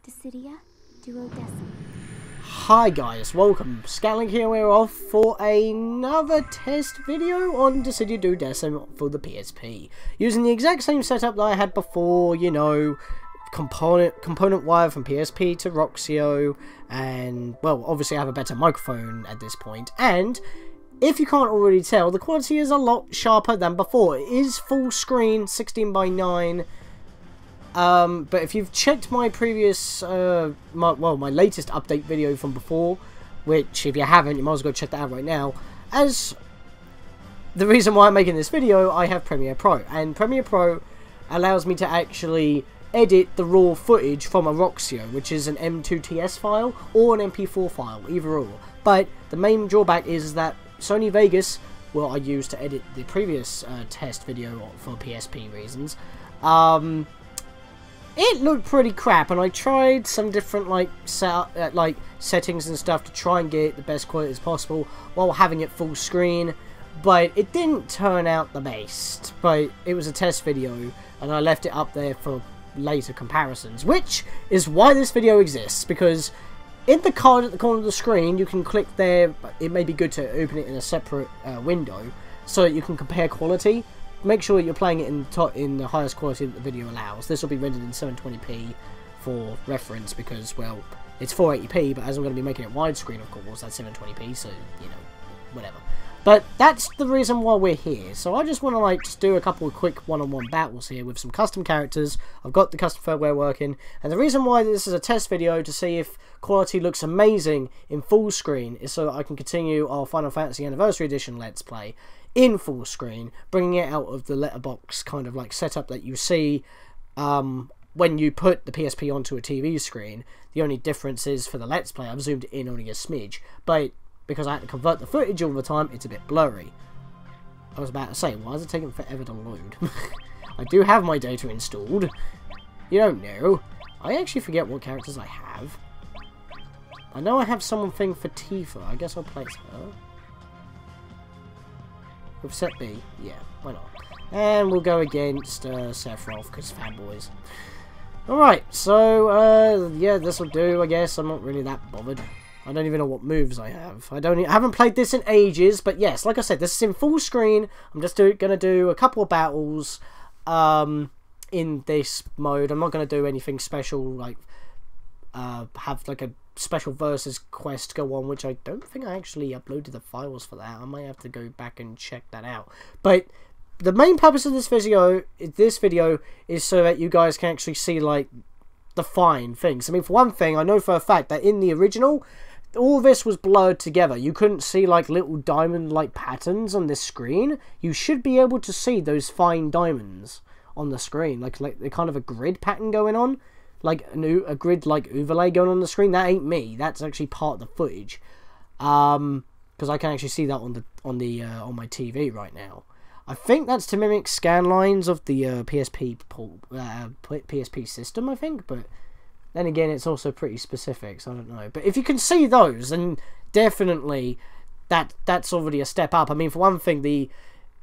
Dissidia, Duodecim. Hi guys, welcome. Scatlink here, we're off for another test video on Dissidia Duodecim for the PSP. Using the exact same setup that I had before, you know, component wire from PSP to Roxio, and, well, obviously I have a better microphone at this point, and if you can't already tell, the quality is a lot sharper than before. It is full screen, 16:9. But if you've checked my previous, my latest update video from before, which if you haven't, you might as well go check that out right now. As the reason why I'm making this video, I have Premiere Pro, and Premiere Pro allows me to actually edit the raw footage from a Roxio, which is an M2TS file or an MP4 file, either or. But the main drawback is that Sony Vegas, well, I used to edit the previous test video for PSP reasons, it looked pretty crap, and I tried some different settings and stuff to try and get the best quality as possible while having it full screen, but it didn't turn out the best. But it was a test video, and I left it up there for later comparisons, which is why this video exists, because in the card at the corner of the screen you can click there. It may be good to open it in a separate window so that you can compare quality. Make sure you're playing it in the highest quality that the video allows. This will be rendered in 720p for reference because, well, it's 480p, but as I'm going to be making it widescreen, of course, that's 720p, so, you know, whatever. But that's the reason why we're here. So I just want to, just do a couple of quick one-on-one battles here with some custom characters. I've got the custom firmware working, and the reason why this is a test video to see if quality looks amazing in full screen is so that I can continue our Final Fantasy Anniversary Edition Let's Play in full screen, bringing it out of the letterbox kind of setup that you see when you put the PSP onto a TV screen. The only difference is for the Let's Play, I've zoomed it in only a smidge, but because I had to convert the footage all the time, it's a bit blurry. I was about to say, why is it taking forever to load? I do have my data installed. You don't know. I actually forget what characters I have. I know I have something for Tifa. I guess I'll place her. With set B, yeah, why not? And we'll go against Sephiroth, because fanboys. Alright, so, yeah, this'll do, I guess. I'm not really that bothered. I don't even know what moves I have. I haven't played this in ages, but yes, like I said, this is in full screen. I'm just gonna do a couple of battles, in this mode. I'm not gonna do anything special, have, a special versus quest go on, which I don't think I actually uploaded the files for that. I might have to go back and check that out. But the main purpose of this video is so that you guys can actually see the fine things. I mean, for one thing, I know for a fact that in the original, all this was blurred together. You couldn't see little diamond patterns on this screen. You should be able to see those fine diamonds on the screen, like kind of a grid pattern going on. A grid overlay going on the screen. That ain't me. That's actually part of the footage, because I can actually see that on my TV right now. I think that's to mimic scan lines of the PSP system, I think, but then again, it's also pretty specific, so I don't know. But if you can see those, then definitely that's already a step up. I mean, for one thing,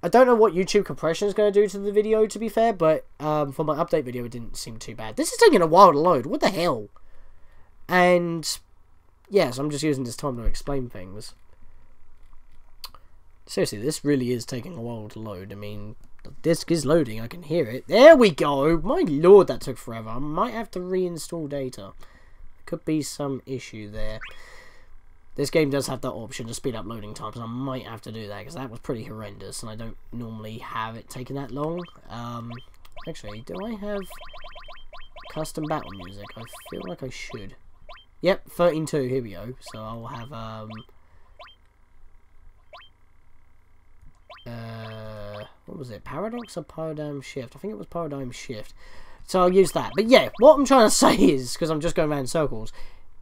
I don't know what YouTube compression is going to do to the video, to be fair, but for my update video, it didn't seem too bad. This is taking a while to load. What the hell? And, yes, I'm just using this time to explain things. Seriously, this really is taking a while to load. I mean, the disc is loading. I can hear it. There we go. My lord, that took forever. I might have to reinstall data. Could be some issue there. This game does have that option to speed up loading times, and I might have to do that, because that was pretty horrendous, and I don't normally have it taking that long. Actually, do I have custom battle music? I feel like I should. Yep, 13.2, here we go. So I'll have, what was it? Paradox or Paradigm Shift? I think it was Paradigm Shift. So I'll use that. But yeah, what I'm trying to say is, because I'm just going around in circles,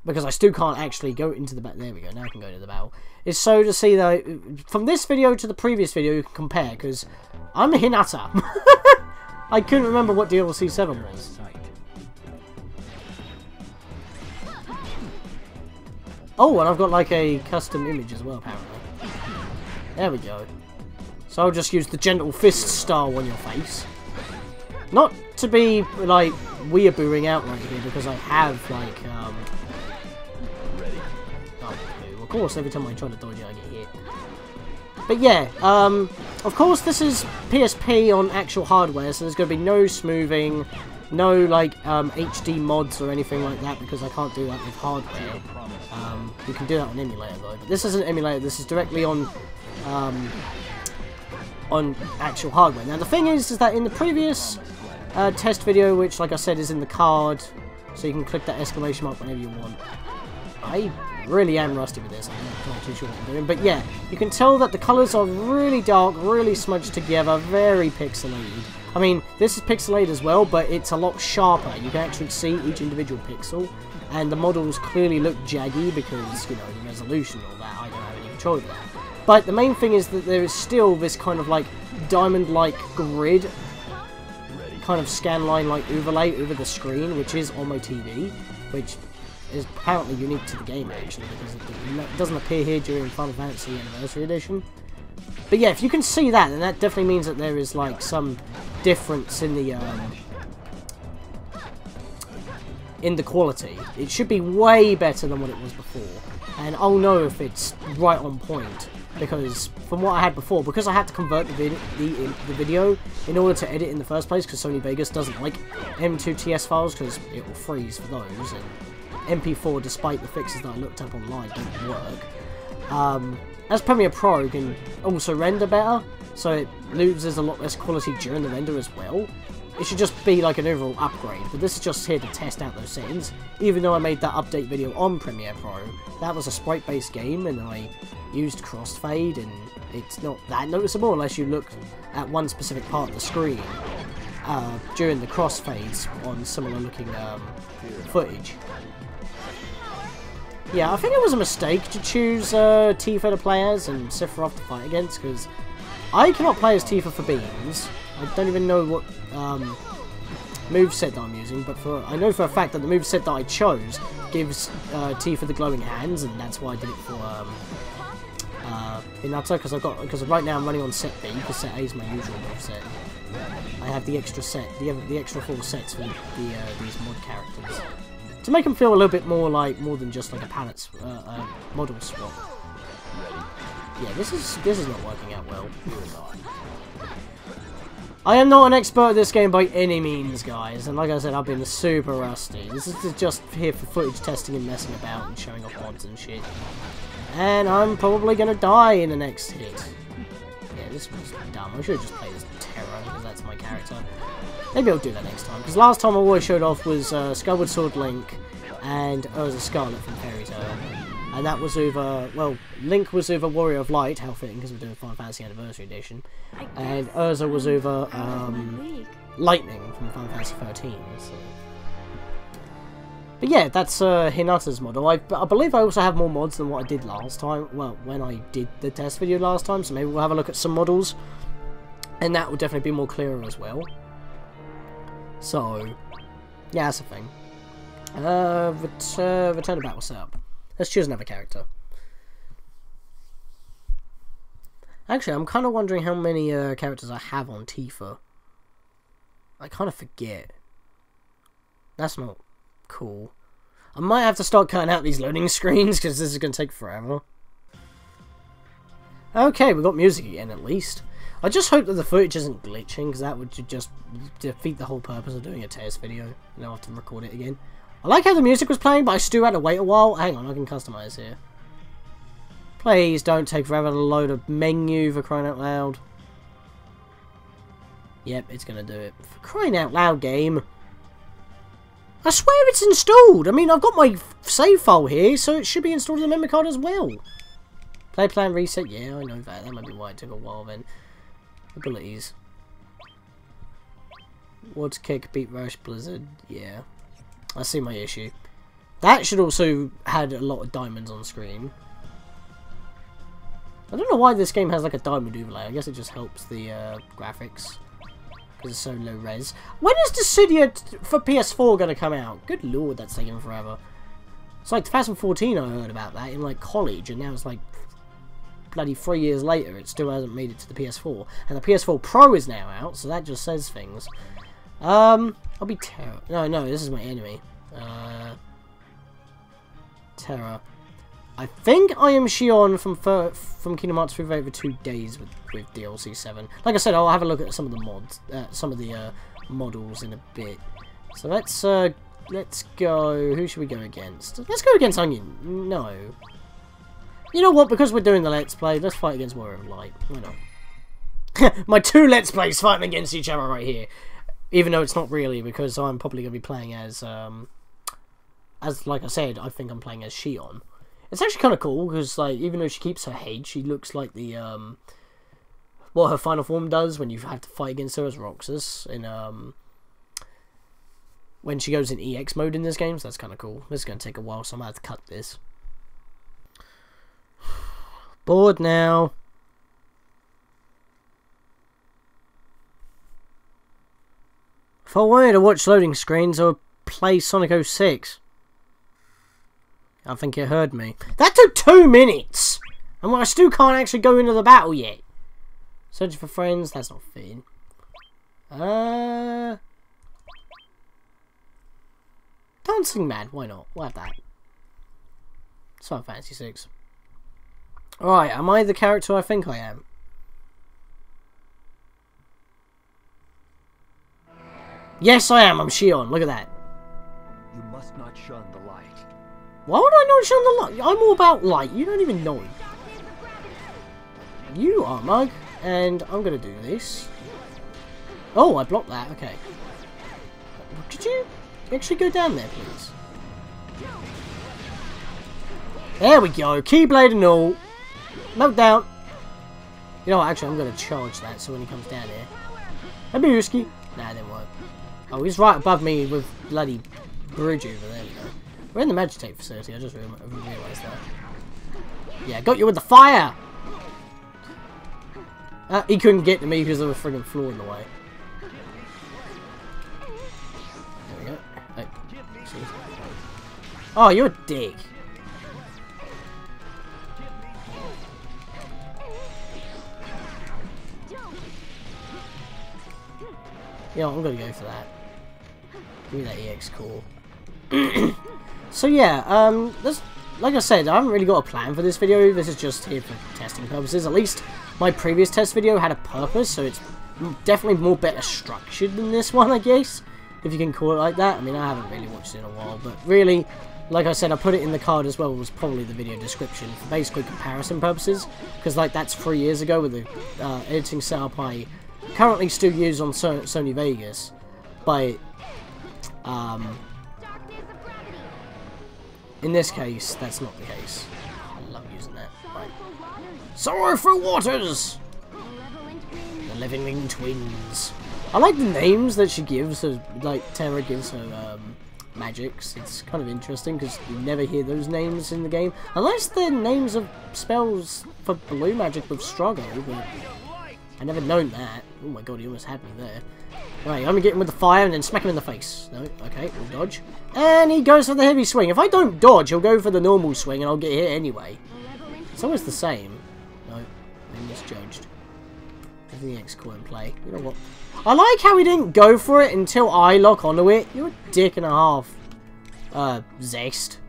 because I still can't actually go into the battle. There we go, now I can go to the battle. It's so to see that from this video to the previous video you can compare, because I'm a Hinata. I couldn't remember what DLC 7 was. Oh, and I've got a custom image as well, apparently. There we go. So I'll just use the gentle fist style on your face. Not to be weeabooing out right here because I have, like, oh, of course, every time I try to dodge it, I get hit. But yeah, of course, this is PSP on actual hardware, so there's going to be no smoothing, no, like, HD mods or anything like that, because I can't do that with hardware. You can do that on emulator, though. But this isn't emulator, this is directly on actual hardware. Now, the thing is that in the previous test video, which, like I said, is in the card, so you can click that exclamation mark whenever you want. I really am rusty with this, I'm not too sure what I'm doing. But yeah, you can tell that the colours are really dark, really smudged together, very pixelated. I mean, this is pixelated as well, but it's a lot sharper. You can actually see each individual pixel, and the models clearly look jaggy because, you know, the resolution and all that. I don't have any control over that. But the main thing is that there is still this kind of, like, diamond-like grid, kind of scanline-like overlay over the screen, which is on my TV, which is apparently unique to the game, actually, because it doesn't appear here during Final Fantasy Anniversary Edition. But yeah, if you can see that, then that definitely means that there is, like, some difference in the quality. It should be way better than what it was before, and I'll know if it's right on point, because from what I had before, because I had to convert the video in order to edit in the first place, because Sony Vegas doesn't like M2TS files, because it will freeze for those, and MP4, despite the fixes that I looked up online, don't work. As Premiere Pro can also render better, so it loses a lot less quality during the render as well. It should just be like an overall upgrade, but this is just here to test out those settings. Even though I made that update video on Premiere Pro, that was a sprite-based game, and I used crossfade, and it's not that noticeable unless you look at one specific part of the screen during the crossfades on similar-looking footage. Yeah, I think it was a mistake to choose Tifa to play as and Sephiroth to fight against, because I cannot play as Tifa for beams. I don't even know what moveset that I'm using, but I know for a fact that the moveset that I chose gives Tifa the glowing hands, and that's why I did it for Hinata, because right now I'm running on set B, because set A is my usual moveset. I have the extra set, the extra 4 sets for these mod characters, to make them feel a little bit more than just like a palette model swap. Yeah, this is not working out well. I am not an expert at this game by any means, guys, and like I said, I've been super rusty. This is just here for footage testing and messing about and showing off mods and shit. And I'm probably gonna die in the next hit. Yeah, this was dumb. I should have just played as Terra, because that's my character. Maybe I'll do that next time, because last time I always showed off was Skyward Sword Link and Urza Scarlet from Fairy Tail. And that was over, well, Link was over Warrior of Light, how fitting, because we're doing Final Fantasy Anniversary Edition. And Urza was over Lightning from Final Fantasy 13. So. But yeah, that's Hinata's model. I believe I also have more mods than what I did last time. Well, when I did the test video last time, so maybe we'll have a look at some models. And that will definitely be more clearer as well. So, yeah, that's the thing. Return to battle setup. Let's choose another character. Actually, I'm kind of wondering how many characters I have on Tifa. I kind of forget. That's not cool. I might have to start cutting out these loading screens, because this is going to take forever. Okay, we got music again, at least. I just hope that the footage isn't glitching, because that would just defeat the whole purpose of doing a test video. And I'll have to record it again. I like how the music was playing, but I still had to wait a while. Hang on, I can customize here. Please don't take forever to load a menu, for crying out loud. Yep, it's gonna do it. For crying out loud, game. I swear it's installed. I mean, I've got my save file here, so it should be installed in the memory card as well. Play plan reset. Yeah, I know that. That might be why it took a while then. Abilities. What's kick, beat rush, blizzard. Yeah. I see my issue. That should also had a lot of diamonds on screen. I don't know why this game has like a diamond overlay. I guess it just helps the graphics, because it's so low res. When is Dissidia for PS4 going to come out? Good lord, that's taking forever. It's like 2014 I heard about that in like college, and now it's like bloody 3 years later. It still hasn't made it to the PS4. And the PS4 Pro is now out, so that just says things. I'll be Terra. No, this is my enemy. Terra. I think I am Shion from Kingdom Hearts 3 over 2 days with DLC 7. Like I said, I'll have a look at some of the mods, some of the models in a bit. So let's go. Who should we go against? Let's go against Onion. No. You know what? Because we're doing the Let's Play, let's fight against Warrior of Light. Why not? My 2 Let's Plays fighting against each other right here. Even though it's not really, because I'm probably going to be playing as like I said, I think I'm playing as Shion. It's actually kind of cool, because, like, even though she keeps her head, she looks like the, what her final form does when you have to fight against her as Roxas in, when she goes in EX mode in this game, so that's kind of cool. This is going to take a while, so I'm going to have to cut this. Bored now. If I wanted to watch loading screens, I would play Sonic 06. I think it heard me. That took 2 minutes! And I still can't actually go into the battle yet. Searching for friends, that's not fitting. Dancing Man, why not? We'll have that. It's Final Fantasy 6. Alright, am I the character I think I am? Yes, I am. I'm Shion. Look at that. You must not shun the light. Why would I not shun the light? I'm all about light. You don't even know. You are Mug, and I'm gonna do this. Oh, I blocked that. Okay. Could you actually go down there, please? There we go. Keyblade and all. Meltdown. You know what? Actually, I'm gonna charge that so when he comes down here. That'd be risky. Nah, it didn't work. Oh, he's right above me with bloody bridge over there. You know. We're in the Magitate facility. I just realised that. Yeah, got you with the fire. He couldn't get to me because there was a friggin' floor in the way. There we go. Hey. Oh, you're a dick. Yeah, I'm gonna go for that. Give me that EX core. So yeah, like I said, I haven't really got a plan for this video. This is just here for testing purposes. At least my previous test video had a purpose, so it's definitely more better structured than this one, I guess, if you can call it like that. I mean, I haven't really watched it in a while, but really, like I said, I put it in the card as well, was probably the video description, for basically comparison purposes, because like that's 3 years ago with the editing setup I currently still use on Sony Vegas, but in this case, that's not the case. I love using that. Right. Sorrowful Waters! The Living Twins. I like the names that she gives her, like Terra gives her magics. It's kind of interesting because you never hear those names in the game. Unless they're names of spells for blue magic with struggle, but I never known that. Oh my god, he almost had me there. Right, I'm gonna get him with the fire and then smack him in the face. No, okay, we'll dodge. And he goes for the heavy swing. If I don't dodge, he'll go for the normal swing and I'll get hit anyway. It's always the same. No, I misjudged. Everything X core in play. You know what? I like how he didn't go for it until I lock onto it. You're a dick and a half. Zest.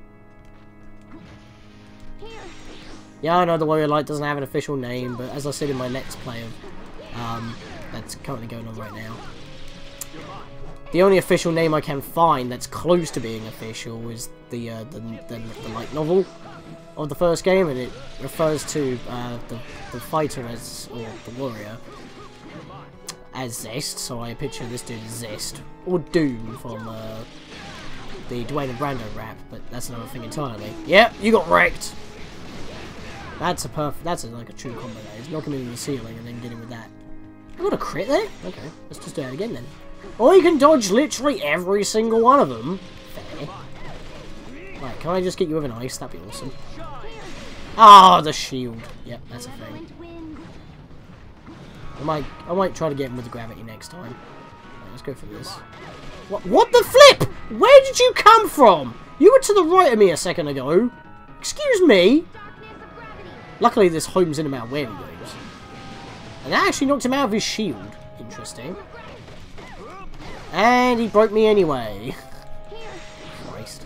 Yeah, I know the Warrior Light doesn't have an official name, but as I said in my Let's Play that's currently going on right now, the only official name I can find that's close to being official is the light novel of the first game, and it refers to the fighter as, or the warrior, as Zest, so I picture this dude as Zest, or Doom from the Dwayne and Brando rap, but that's another thing entirely. Yep, you got wrecked! That's like a true combo there. He's knocking him into the ceiling and then getting with that. I got a crit there? Okay, let's just do that again then. Or you can dodge literally every single one of them. Fair. Right, can I just get you with an ice? That'd be awesome. Ah, the shield. Yep, that's a thing. I might try to get him with the gravity next time. Right, let's go for this. What the flip? Where did you come from? You were to the right of me a second ago. Excuse me? Luckily this homes in him out where he goes. And that actually knocked him out of his shield. Interesting. And he broke me anyway. Christ.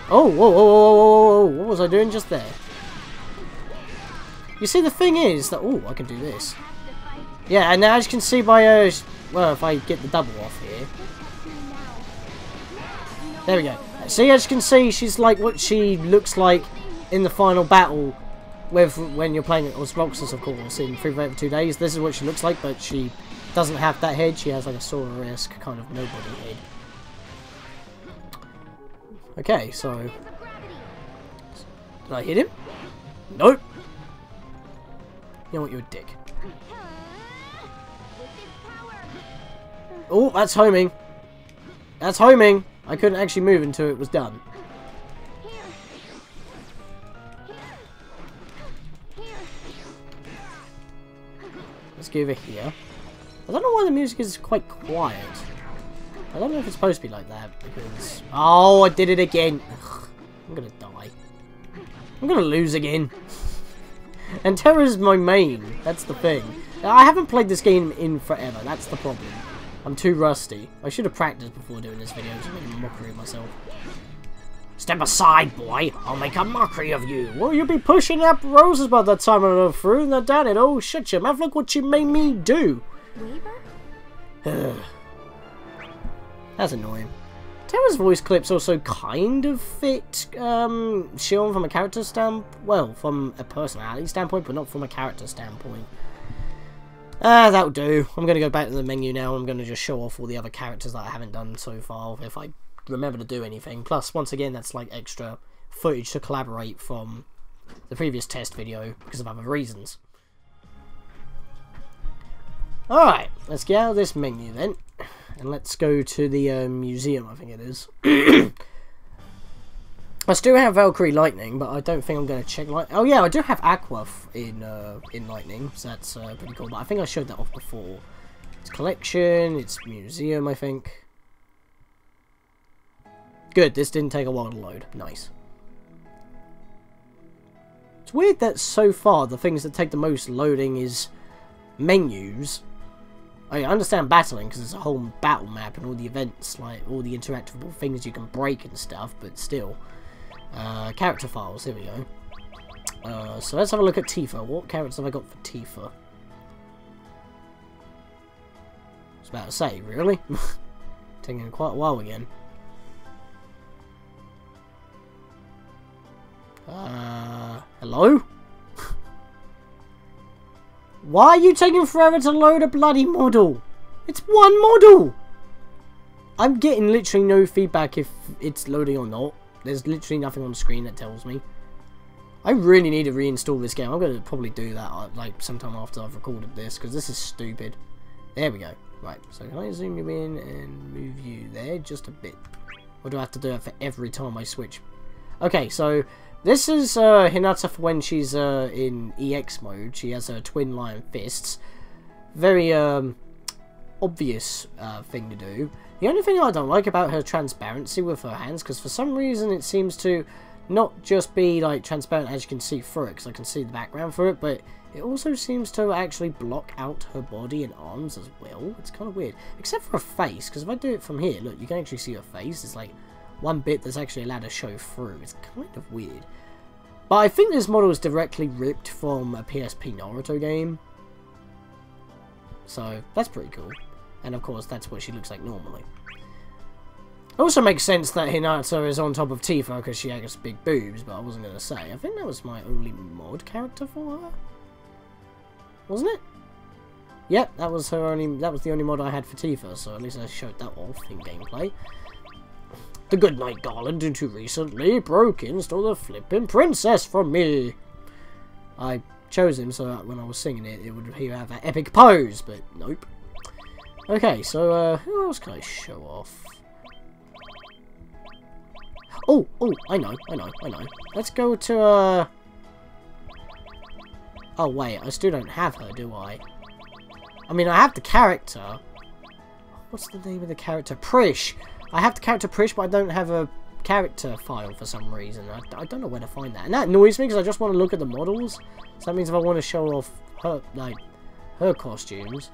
Oh, whoa, whoa, whoa, whoa, whoa, what was I doing just there? You see, the thing is that... Oh, I can do this. Yeah, and now as you can see by... well, if I get the double off here. There we go. See, as you can see, she's like what she looks like in the final battle with when you're playing it on Xbox, of course, in Free Fire for 2 days. This is what she looks like, but she doesn't have that head. She has like a Sora-esque kind of nobody head. Okay, so... Did I hit him? Nope. You know what, you're a dick. Oh, that's homing. That's homing. I couldn't actually move until it was done. Let's go over here. I don't know why the music is quite quiet. I don't know if it's supposed to be like that, because... Oh, I did it again. Ugh, I'm gonna die. I'm gonna lose again. And Terra's my main. That's the thing. I haven't played this game in forever. That's the problem. I'm too rusty. I should have practiced before doing this video to make a mockery of myself. Step aside, boy. I'll make a mockery of you. Will you be pushing up roses by the time I'm through? Now, damn it. Oh, shut your mouth. Look what you made me do. That's annoying. Terra's voice clips also kind of fit Shion from a character standpoint. Well, from a personality standpoint, but not from a character standpoint. That'll do. I'm going to go back to the menu now. I'm going to just show off all the other characters that I haven't done so far, if I remember to do anything. Plus, once again, that's like extra footage to collaborate from the previous test video because of other reasons. Alright, let's get out of this menu then. And let's go to the museum, I think it is. I still have Valkyrie Lightning, but I don't think I'm going to check Lightning. Oh yeah, I do have Aqua in Lightning, so that's pretty cool. But I think I showed that off before. It's collection, it's museum, I think. Good, this didn't take a while to load. Nice. It's weird that so far the things that take the most loading is menus. I understand battling because it's a whole battle map and all the events, like all the interactable things you can break and stuff, but still. Character files, here we go. So let's have a look at Tifa. What characters have I got for Tifa? I was about to say, really? Taking quite a while again. Hello? Why are you taking forever to load a bloody model? It's one model! I'm getting literally no feedback if it's loading or not. There's literally nothing on the screen that tells me. I really need to reinstall this game. I'm going to probably do that like sometime after I've recorded this, because this is stupid. There we go. Right, so can I zoom you in and move you there just a bit? Or do I have to do that for every time I switch? Okay, so this is Hinata for when she's in EX mode. She has her twin lion fists. Very obvious thing to do. The only thing I don't like about her transparency with her hands, because for some reason it seems to not just be like transparent as you can see through it, because I can see the background for it, but it also seems to actually block out her body and arms as well. It's kind of weird, except for her face, because if I do it from here, look, you can actually see her face. It's like one bit that's actually allowed to show through. It's kind of weird. But I think this model is directly ripped from a PSP Naruto game. So, that's pretty cool. And of course, that's what she looks like normally. It also makes sense that Hinata is on top of Tifa because she has big boobs, but I wasn't going to say. I think that was my only mod character for her. Wasn't it? Yep, that was the only mod I had for Tifa, so at least I showed that off in gameplay. The Goodnight Garland into recently broke in, stole the flippin' princess from me. I chose him so that when I was singing it, he would have an epic pose, but nope. Okay, so who else can I show off? Oh, I know. Let's go to oh wait, I still don't have her, do I? I mean, I have the character. What's the name of the character? Prish. I have the character Prish, but I don't have a character file for some reason. I don't know where to find that. And that annoys me because I just want to look at the models. So that means if I want to show off her, like, her costumes.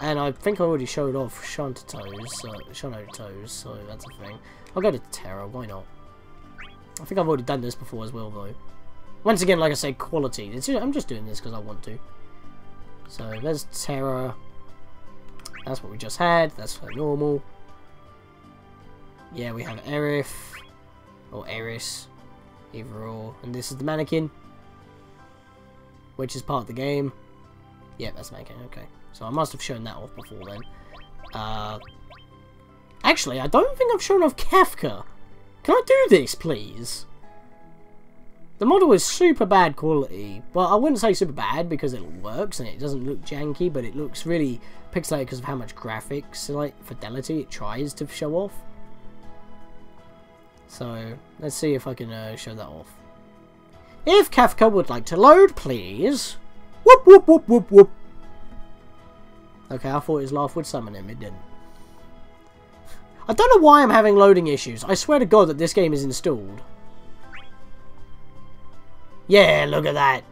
And I think I already showed off Shanto's, so that's a thing. I'll go to Terra, why not? I think I've already done this before as well, though. Once again, like I say, quality. I'm just doing this because I want to. So, there's Terra. That's what we just had. That's like normal. Yeah, we have Aerith. Or Eris. Either or. And this is the mannequin. Which is part of the game. Yeah, that's the mannequin, okay. So I must have shown that off before then. Actually, I don't think I've shown off Kafka. Can I do this, please? The model is super bad quality, but I wouldn't say super bad because it works and it doesn't look janky, but it looks really pixelated because of how much graphics, like fidelity, it tries to show off. So let's see if I can show that off. If Kafka would like to load, please. Whoop whoop whoop whoop whoop. Okay, I thought his laugh would summon him, it didn't. I don't know why I'm having loading issues. I swear to God that this game is installed. Yeah, look at that.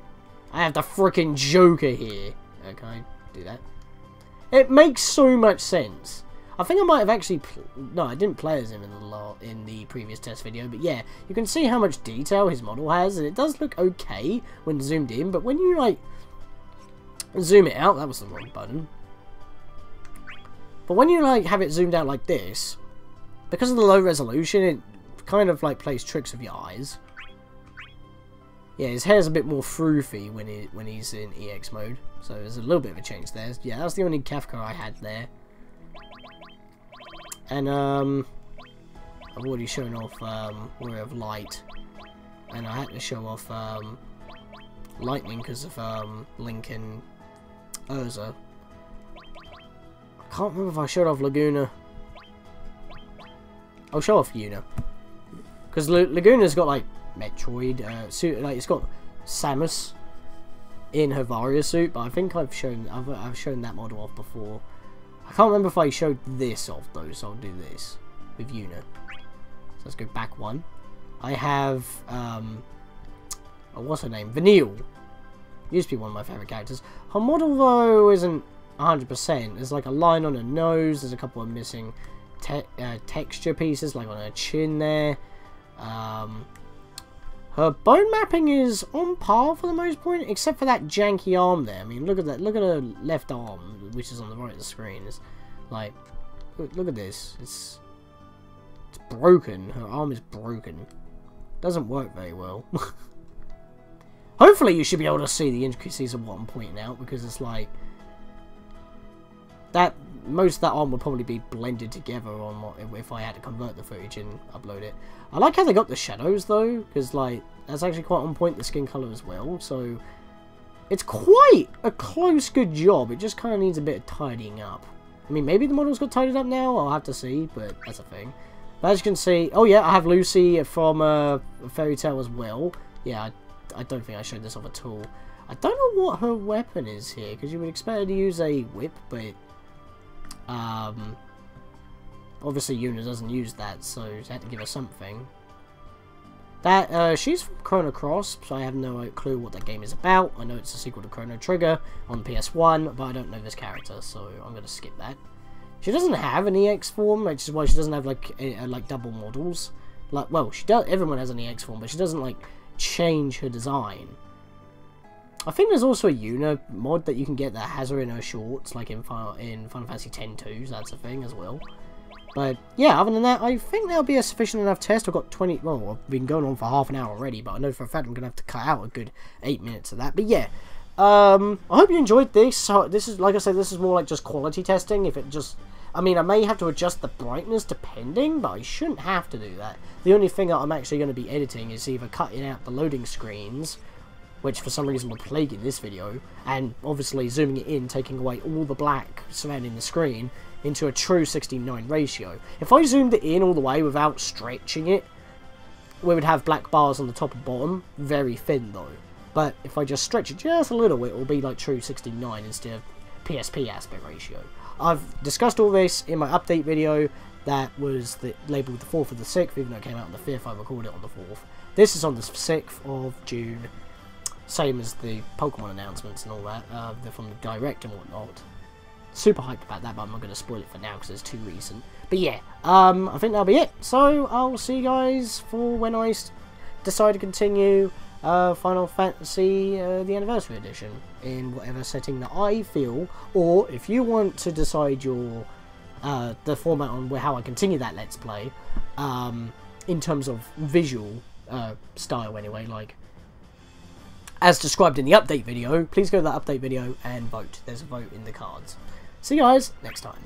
I have the freaking Joker here. Okay, I do that. It makes so much sense. I think I might have actually... No, I didn't play as him in the previous test video, but yeah, you can see how much detail his model has, and it does look okay when zoomed in, but when you, like, zoom it out... That was the wrong button. But when you, like, have it zoomed out like this, because of the low resolution, it kind of, like, plays tricks with your eyes. Yeah, his hair's a bit more froofy when he's in EX mode, so there's a little bit of a change there. Yeah, that's the only Kafka I had there. And, I've already shown off, Warrior of Light, and I had to show off, Lightning because of, Link and Urza. I can't remember if I showed off Laguna. I'll show off Yuna. Because Laguna's got, like, Metroid, like, it's got Samus in her Varia suit, but I think I've shown that model off before. I can't remember if I showed this off, though, so I'll do this with Yuna. So let's go back one. I have, oh, what's her name? Vanille. Used to be one of my favourite characters. Her model, though, isn't 100%. There's like a line on her nose. There's a couple of missing texture pieces, like on her chin there. Her bone mapping is on par for the most part, except for that janky arm there. I mean, look at that. Look at her left arm, which is on the right of the screen. It's like, look at this. It's broken. Her arm is broken. Doesn't work very well. Hopefully, you should be able to see the intricacies of what I'm pointing out, because it's like that. Most of that arm would probably be blended together on what, if I had to convert the footage and upload it. I like how they got the shadows though, because like that's actually quite on point, the skin color as well. So it's quite a close, good job. It just kind of needs a bit of tidying up. I mean, maybe the model's got tidied up now. I'll have to see, but that's a thing. But as you can see, oh yeah, I have Lucy from Fairy Tail as well. Yeah, I don't think I showed this off at all. I don't know what her weapon is here, because you would expect her to use a whip, but obviously Yuna doesn't use that, so you had to give her something. That, she's from Chrono Cross, so I have no clue what that game is about. I know it's a sequel to Chrono Trigger on PS1, but I don't know this character, so I'm gonna skip that. She doesn't have an EX form, which is why she doesn't have, like, like double models. Like, well, she does, everyone has an EX form, but she doesn't, like, change her design. I think there's also a Yuna mod that you can get that has her in her shorts, like in Final Fantasy X-2, so that's a thing as well. But yeah, other than that, I think that'll be a sufficient enough test. I've got 20, well, I've been going on for half an hour already, but I know for a fact I'm going to have to cut out a good 8 minutes of that. But yeah, I hope you enjoyed this. So this is, like I said, this is more like just quality testing. If it just, I mean, I may have to adjust the brightness depending, but I shouldn't have to do that. The only thing that I'm actually going to be editing is either cutting out the loading screens, which for some reason were plaguing this video, and obviously zooming it in, taking away all the black surrounding the screen into a true 16:9 ratio. If I zoomed it in all the way without stretching it, we would have black bars on the top and bottom, very thin though. But if I just stretch it just a little, it will be like true 16:9 instead of PSP aspect ratio. I've discussed all this in my update video that was labelled the 4th of the 6th, even though it came out on the 5th, I recorded it on the 4th. This is on the 6th of June. Same as the Pokemon announcements and all that. They're from the Direct and whatnot. Super hyped about that, but I'm not going to spoil it for now because it's too recent. But yeah, I think that'll be it. So I'll see you guys for when I decide to continue Final Fantasy the Anniversary Edition in whatever setting that I feel, or if you want to decide your the format on how I continue that Let's Play in terms of visual style anyway, like as described in the update video, please go to that update video and vote. There's a vote in the cards. See you guys next time.